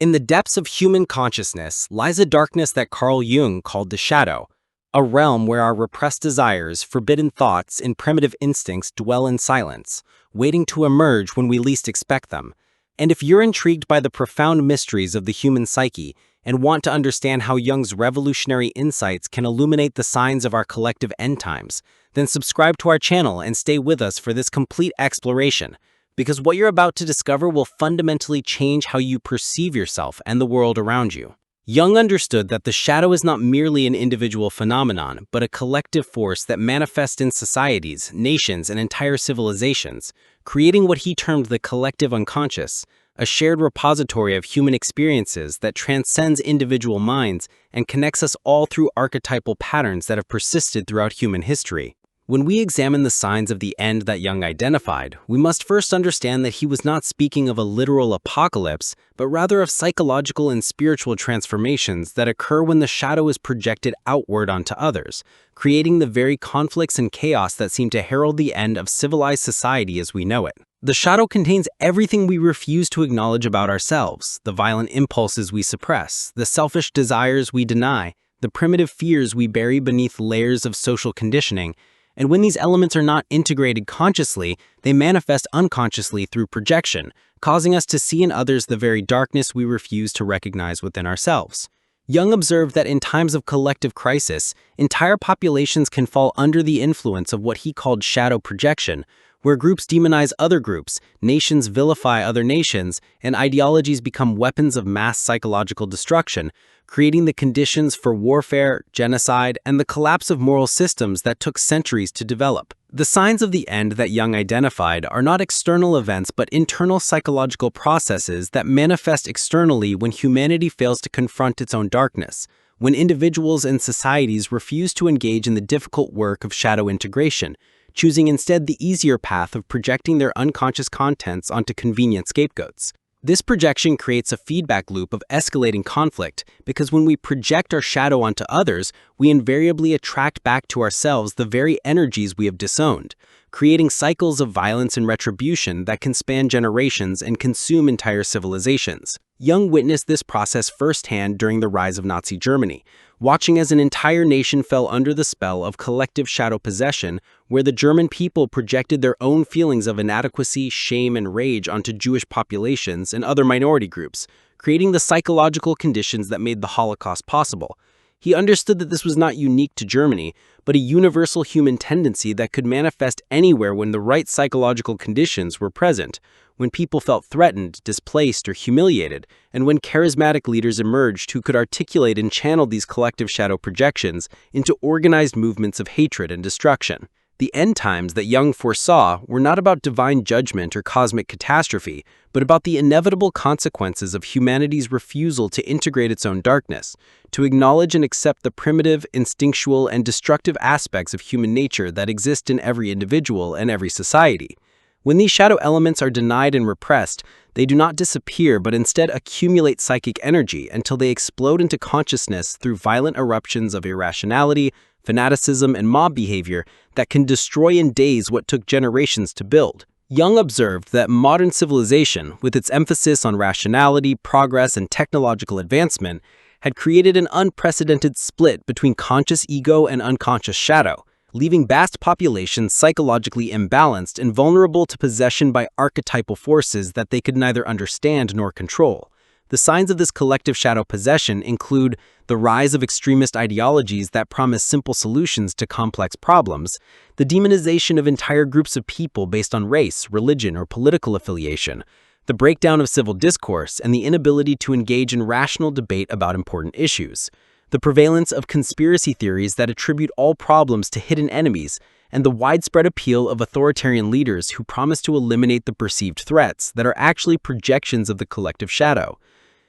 In the depths of human consciousness lies a darkness that Carl Jung called the shadow, a realm where our repressed desires, forbidden thoughts, and primitive instincts dwell in silence, waiting to emerge when we least expect them. And if you're intrigued by the profound mysteries of the human psyche and want to understand how Jung's revolutionary insights can illuminate the signs of our collective end times, then subscribe to our channel and stay with us for this complete exploration, because what you're about to discover will fundamentally change how you perceive yourself and the world around you. Jung understood that the shadow is not merely an individual phenomenon, but a collective force that manifests in societies, nations, and entire civilizations, creating what he termed the collective unconscious, a shared repository of human experiences that transcends individual minds and connects us all through archetypal patterns that have persisted throughout human history. When we examine the signs of the end that Jung identified, we must first understand that he was not speaking of a literal apocalypse, but rather of psychological and spiritual transformations that occur when the shadow is projected outward onto others, creating the very conflicts and chaos that seem to herald the end of civilized society as we know it. The shadow contains everything we refuse to acknowledge about ourselves, the violent impulses we suppress, the selfish desires we deny, the primitive fears we bury beneath layers of social conditioning. And when these elements are not integrated consciously, they manifest unconsciously through projection, causing us to see in others the very darkness we refuse to recognize within ourselves. Jung observed that in times of collective crisis, entire populations can fall under the influence of what he called shadow projection, where groups demonize other groups, nations vilify other nations, and ideologies become weapons of mass psychological destruction, creating the conditions for warfare, genocide, and the collapse of moral systems that took centuries to develop. The signs of the end that Jung identified are not external events but internal psychological processes that manifest externally when humanity fails to confront its own darkness, when individuals and societies refuse to engage in the difficult work of shadow integration, choosing instead the easier path of projecting their unconscious contents onto convenient scapegoats. This projection creates a feedback loop of escalating conflict because when we project our shadow onto others, we invariably attract back to ourselves the very energies we have disowned, creating cycles of violence and retribution that can span generations and consume entire civilizations. Jung witnessed this process firsthand during the rise of Nazi Germany, watching as an entire nation fell under the spell of collective shadow possession, where the German people projected their own feelings of inadequacy, shame, and rage onto Jewish populations and other minority groups, creating the psychological conditions that made the Holocaust possible. He understood that this was not unique to Germany, but a universal human tendency that could manifest anywhere when the right psychological conditions were present, when people felt threatened, displaced, or humiliated, and when charismatic leaders emerged who could articulate and channel these collective shadow projections into organized movements of hatred and destruction. The end times that Jung foresaw were not about divine judgment or cosmic catastrophe, but about the inevitable consequences of humanity's refusal to integrate its own darkness, to acknowledge and accept the primitive, instinctual, and destructive aspects of human nature that exist in every individual and every society. When these shadow elements are denied and repressed, they do not disappear but instead accumulate psychic energy until they explode into consciousness through violent eruptions of irrationality, fanaticism, and mob behavior that can destroy in days what took generations to build. Jung observed that modern civilization, with its emphasis on rationality, progress, and technological advancement, had created an unprecedented split between conscious ego and unconscious shadow, leaving vast populations psychologically imbalanced and vulnerable to possession by archetypal forces that they could neither understand nor control. The signs of this collective shadow possession include the rise of extremist ideologies that promise simple solutions to complex problems, the demonization of entire groups of people based on race, religion, or political affiliation, the breakdown of civil discourse, and the inability to engage in rational debate about important issues, the prevalence of conspiracy theories that attribute all problems to hidden enemies, and the widespread appeal of authoritarian leaders who promise to eliminate the perceived threats that are actually projections of the collective shadow.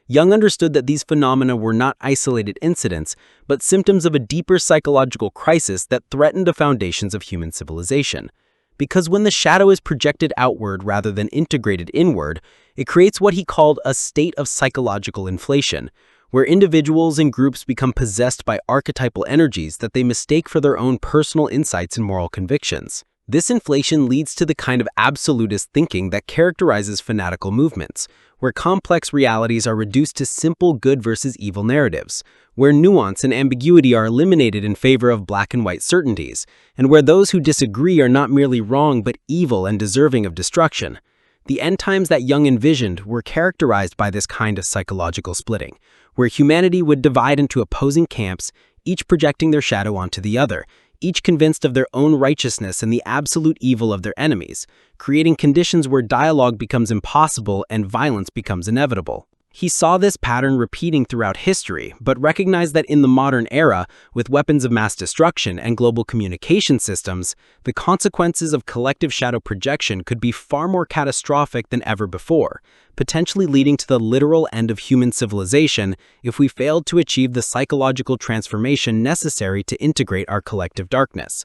Jung understood that these phenomena were not isolated incidents, but symptoms of a deeper psychological crisis that threatened the foundations of human civilization. Because when the shadow is projected outward rather than integrated inward, it creates what he called a state of psychological inflation, where individuals and groups become possessed by archetypal energies that they mistake for their own personal insights and moral convictions. This inflation leads to the kind of absolutist thinking that characterizes fanatical movements, where complex realities are reduced to simple good versus evil narratives, where nuance and ambiguity are eliminated in favor of black and white certainties, and where those who disagree are not merely wrong but evil and deserving of destruction. The end times that Jung envisioned were characterized by this kind of psychological splitting, where humanity would divide into opposing camps, each projecting their shadow onto the other, each convinced of their own righteousness and the absolute evil of their enemies, creating conditions where dialogue becomes impossible and violence becomes inevitable. He saw this pattern repeating throughout history, but recognized that in the modern era, with weapons of mass destruction and global communication systems, the consequences of collective shadow projection could be far more catastrophic than ever before, potentially leading to the literal end of human civilization if we failed to achieve the psychological transformation necessary to integrate our collective darkness.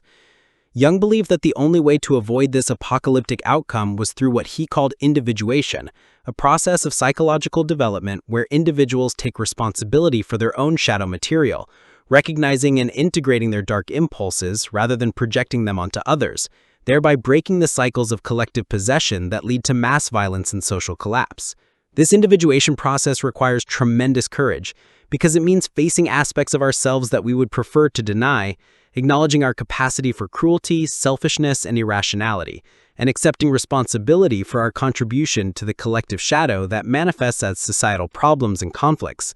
Jung believed that the only way to avoid this apocalyptic outcome was through what he called individuation, a process of psychological development where individuals take responsibility for their own shadow material, recognizing and integrating their dark impulses rather than projecting them onto others, thereby breaking the cycles of collective possession that lead to mass violence and social collapse. This individuation process requires tremendous courage, because it means facing aspects of ourselves that we would prefer to deny, acknowledging our capacity for cruelty, selfishness, and irrationality, and accepting responsibility for our contribution to the collective shadow that manifests as societal problems and conflicts.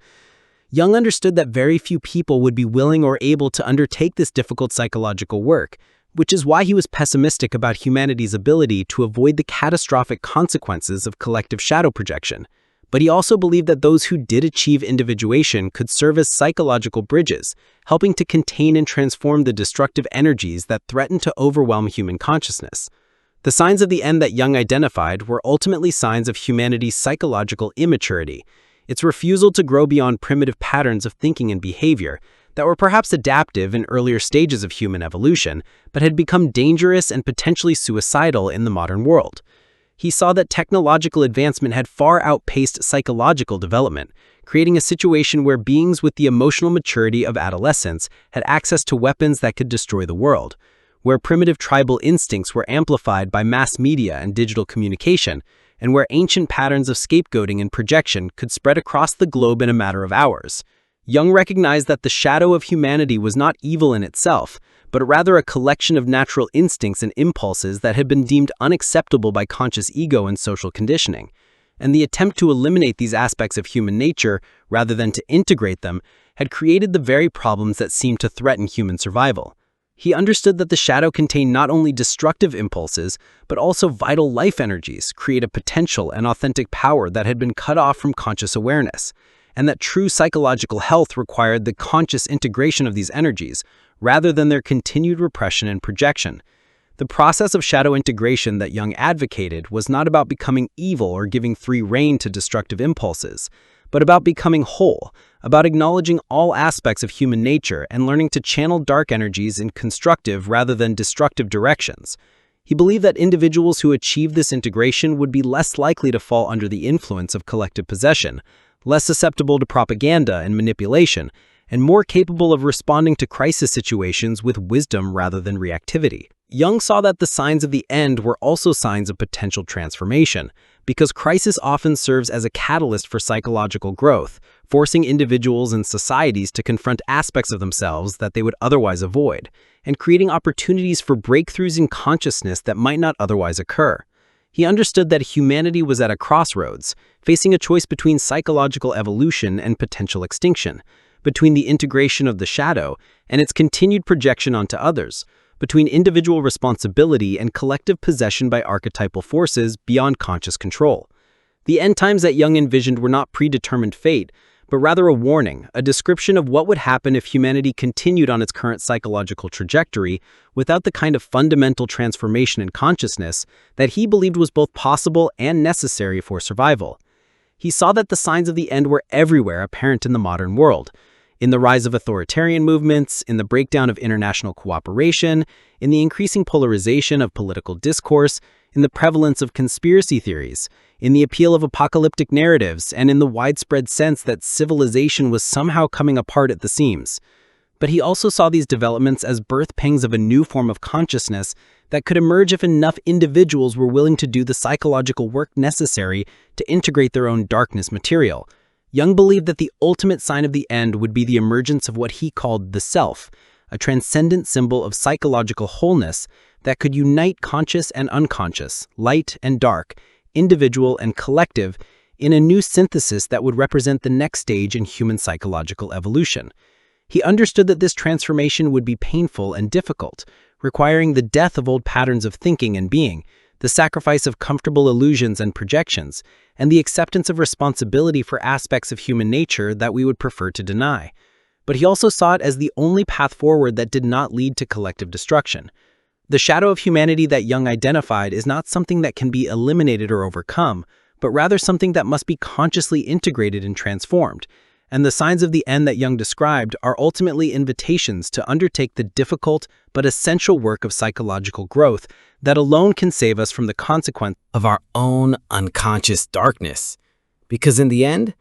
Jung understood that very few people would be willing or able to undertake this difficult psychological work, which is why he was pessimistic about humanity's ability to avoid the catastrophic consequences of collective shadow projection. But he also believed that those who did achieve individuation could serve as psychological bridges, helping to contain and transform the destructive energies that threaten to overwhelm human consciousness. The signs of the end that Jung identified were ultimately signs of humanity's psychological immaturity, its refusal to grow beyond primitive patterns of thinking and behavior that were perhaps adaptive in earlier stages of human evolution, but had become dangerous and potentially suicidal in the modern world. He saw that technological advancement had far outpaced psychological development, creating a situation where beings with the emotional maturity of adolescence had access to weapons that could destroy the world, where primitive tribal instincts were amplified by mass media and digital communication, and where ancient patterns of scapegoating and projection could spread across the globe in a matter of hours. Jung recognized that the shadow of humanity was not evil in itself, but rather a collection of natural instincts and impulses that had been deemed unacceptable by conscious ego and social conditioning. And the attempt to eliminate these aspects of human nature, rather than to integrate them, had created the very problems that seemed to threaten human survival. He understood that the shadow contained not only destructive impulses, but also vital life energies, creative potential, and authentic power that had been cut off from conscious awareness, and that true psychological health required the conscious integration of these energies, rather than their continued repression and projection. The process of shadow integration that Jung advocated was not about becoming evil or giving free rein to destructive impulses, but about becoming whole, about acknowledging all aspects of human nature and learning to channel dark energies in constructive rather than destructive directions. He believed that individuals who achieved this integration would be less likely to fall under the influence of collective possession, less susceptible to propaganda and manipulation, and more capable of responding to crisis situations with wisdom rather than reactivity. Jung saw that the signs of the end were also signs of potential transformation, because crisis often serves as a catalyst for psychological growth, forcing individuals and societies to confront aspects of themselves that they would otherwise avoid, and creating opportunities for breakthroughs in consciousness that might not otherwise occur. He understood that humanity was at a crossroads, facing a choice between psychological evolution and potential extinction, between the integration of the shadow and its continued projection onto others, between individual responsibility and collective possession by archetypal forces beyond conscious control. The end times that Jung envisioned were not predetermined fate, but rather a warning, a description of what would happen if humanity continued on its current psychological trajectory without the kind of fundamental transformation in consciousness that he believed was both possible and necessary for survival. He saw that the signs of the end were everywhere apparent in the modern world, in the rise of authoritarian movements, in the breakdown of international cooperation, in the increasing polarization of political discourse, in the prevalence of conspiracy theories, in the appeal of apocalyptic narratives, and in the widespread sense that civilization was somehow coming apart at the seams. But he also saw these developments as birth pangs of a new form of consciousness that could emerge if enough individuals were willing to do the psychological work necessary to integrate their own darkness material. Jung believed that the ultimate sign of the end would be the emergence of what he called the self, a transcendent symbol of psychological wholeness that could unite conscious and unconscious, light and dark, individual and collective, in a new synthesis that would represent the next stage in human psychological evolution. He understood that this transformation would be painful and difficult, requiring the death of old patterns of thinking and being, the sacrifice of comfortable illusions and projections, and the acceptance of responsibility for aspects of human nature that we would prefer to deny. But he also saw it as the only path forward that did not lead to collective destruction. The shadow of humanity that Jung identified is not something that can be eliminated or overcome, but rather something that must be consciously integrated and transformed. And the signs of the end that Jung described are ultimately invitations to undertake the difficult but essential work of psychological growth that alone can save us from the consequence of our own unconscious darkness. Because in the end,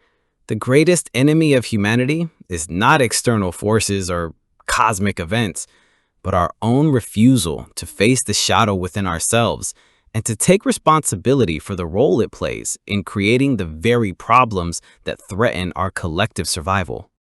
the greatest enemy of humanity is not external forces or cosmic events, but our own refusal to face the shadow within ourselves and to take responsibility for the role it plays in creating the very problems that threaten our collective survival.